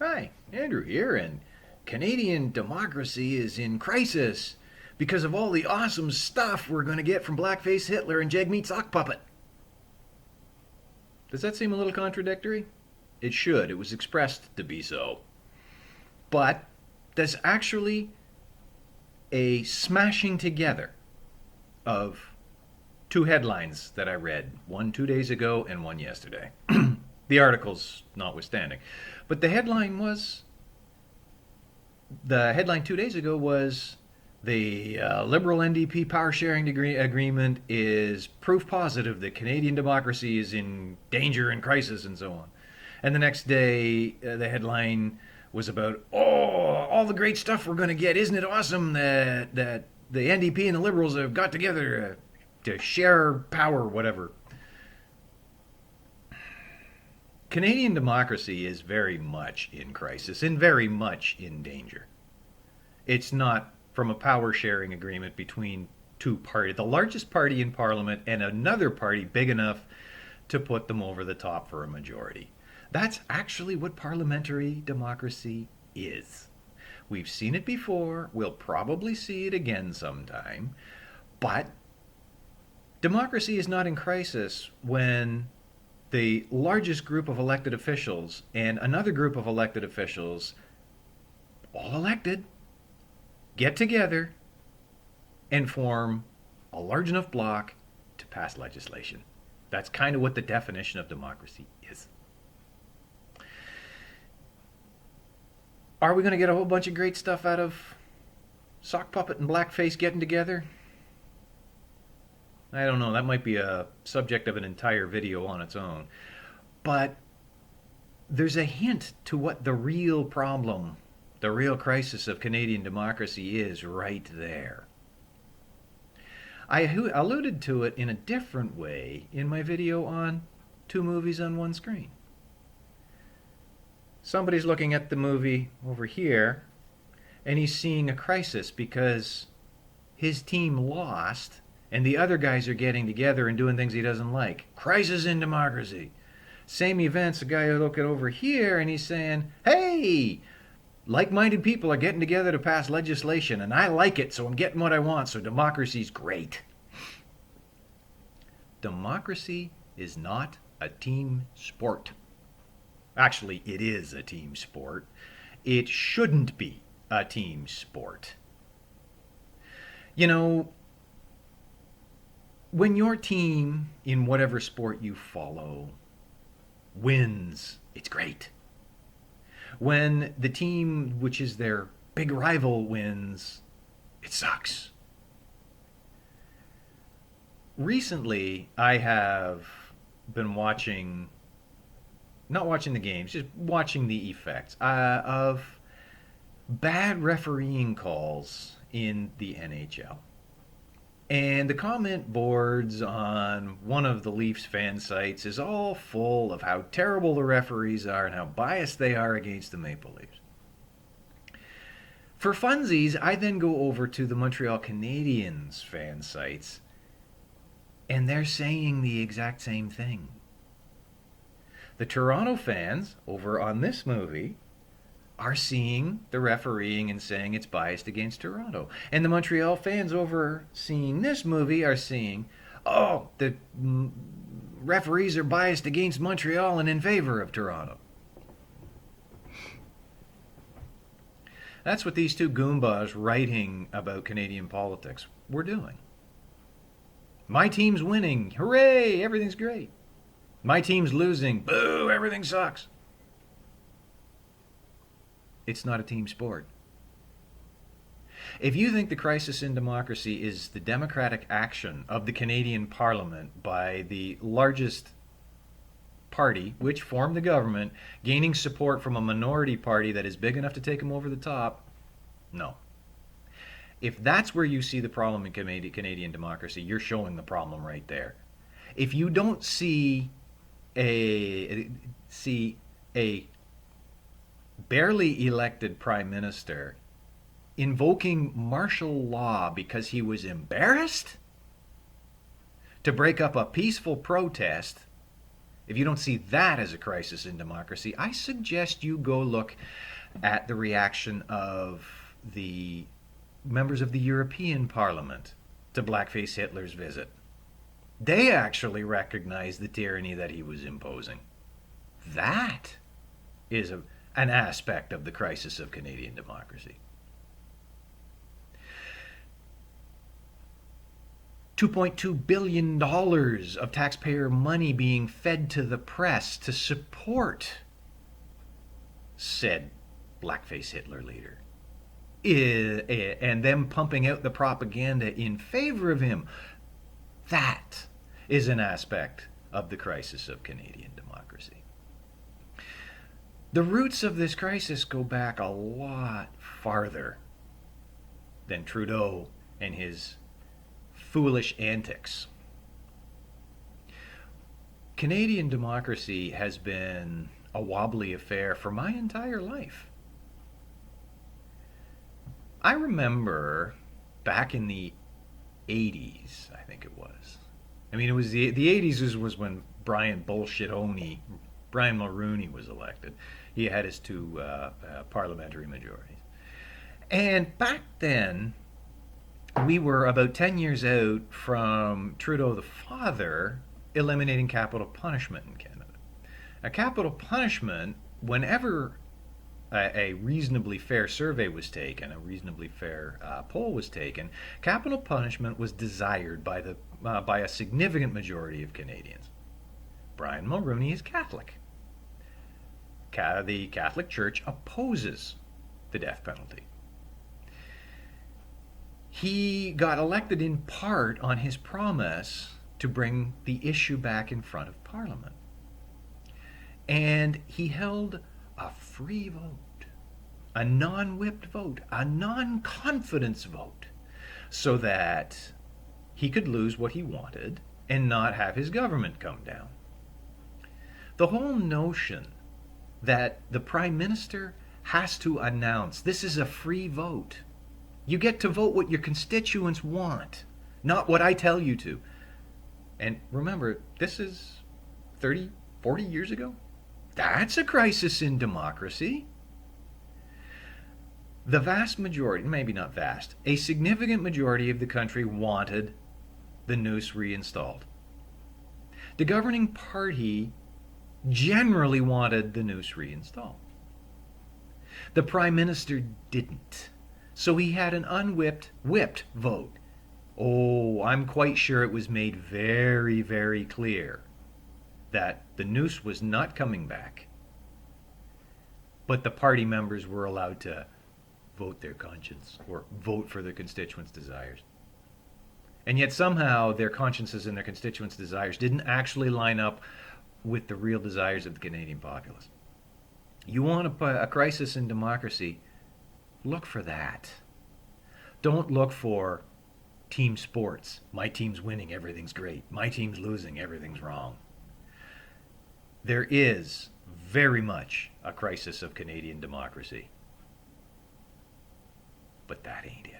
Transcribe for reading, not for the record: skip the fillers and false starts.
Hi, Andrew here, and Canadian democracy is in crisis because of all the awesome stuff we're going to get from Blackface Hitler and Jagmeet Sock Puppet. Does that seem a little contradictory? It should. It was expressed to be so. But there's actually a smashing together of two headlines that I read, one 2 days ago and one yesterday. The articles notwithstanding. But the headline 2 days ago was the Liberal NDP power sharing agreement is proof positive that Canadian democracy is in danger and crisis and so on. And the next day, the headline was about, all the great stuff we're going to get. Isn't it awesome that the NDP and the Liberals have got together to share power, whatever. Canadian democracy is very much in crisis and very much in danger. It's not from a power sharing agreement between two parties, the largest party in Parliament and another party big enough to put them over the top for a majority. That's actually what parliamentary democracy is. We've seen it before, we'll probably see it again sometime, but democracy is not in crisis when the largest group of elected officials and another group of elected officials, all elected, get together and form a large enough bloc to pass legislation. That's kind of what the definition of democracy is. Are we going to get a whole bunch of great stuff out of Sock Puppet and Blackface getting together? I don't know, that might be a subject of an entire video on its own. But there's a hint to what the real problem, the real crisis of Canadian democracy is right there. I alluded to it in a different way in my video on two movies on one screen. Somebody's looking at the movie over here, and he's seeing a crisis because his team lost and the other guys are getting together and doing things he doesn't like. Crisis in democracy. Same events, a guy will look at over here and he's saying, hey, like-minded people are getting together to pass legislation and I like it, so I'm getting what I want, so democracy's great. Democracy is not a team sport. Actually, it is a team sport. It shouldn't be a team sport. You know, when your team, in whatever sport you follow, wins, it's great. When the team, which is their big rival, wins, it sucks. Recently, I have been not watching the games, just watching the effects of bad refereeing calls in the NHL. And the comment boards on one of the Leafs fan sites is all full of how terrible the referees are and how biased they are against the Maple Leafs. For funsies, I then go over to the Montreal Canadiens fan sites, and they're saying the exact same thing. The Toronto fans over on this movie are seeing the refereeing and saying it's biased against Toronto. And the Montreal fans over seeing this movie are seeing, the referees are biased against Montreal and in favor of Toronto. That's what these two Goombas writing about Canadian politics were doing. My team's winning. Hooray! Everything's great. My team's losing. Boo! Everything sucks. It's not a team sport. If you think the crisis in democracy is the democratic action of the Canadian Parliament by the largest party, which formed the government, gaining support from a minority party that is big enough to take them over the top, no. If that's where you see the problem in Canadian democracy, you're showing the problem right there. If you don't see a barely elected prime minister invoking martial law because he was embarrassed to break up a peaceful protest if you don't see that as a crisis in democracy, I suggest you go look at the reaction of the members of the European Parliament to Blackface Hitler's visit. They actually recognized the tyranny that he was imposing. That is an aspect of the crisis of Canadian democracy. $2.2 billion of taxpayer money being fed to the press to support said Blackface Hitler leader. And them pumping out the propaganda in favor of him. That is an aspect of the crisis of Canadian democracy. The roots of this crisis go back a lot farther than Trudeau and his foolish antics. Canadian democracy has been a wobbly affair for my entire life. I remember back in the 80s, I think it was. I mean, it was the 80s was when Brian Mulroney was elected. He had his two parliamentary majorities. And back then, we were about 10 years out from Trudeau the father eliminating capital punishment in Canada. A capital punishment, whenever a reasonably fair survey was taken, a reasonably fair poll was taken, capital punishment was desired by a significant majority of Canadians. Brian Mulroney is Catholic. The Catholic Church opposes the death penalty. He got elected in part on his promise to bring the issue back in front of Parliament. And he held a free vote, a non-whipped vote, a non-confidence vote, so that he could lose what he wanted and not have his government come down. The whole notion that the Prime Minister has to announce this is a free vote. You get to vote what your constituents want, not what I tell you to. And remember, this is 30, 40 years ago. That's a crisis in democracy. The vast majority, maybe not vast, a significant majority of the country wanted the noose reinstalled. The governing party generally wanted the noose reinstalled. The Prime Minister didn't. So he had an whipped vote. Oh, I'm quite sure it was made very, very clear that the noose was not coming back. But the party members were allowed to vote their conscience or vote for their constituents' desires. And yet somehow their consciences and their constituents' desires didn't actually line up with the real desires of the Canadian populace. You want a crisis in democracy, look for that. Don't look for team sports. My team's winning, everything's great. My team's losing, everything's wrong. There is very much a crisis of Canadian democracy. But that ain't it.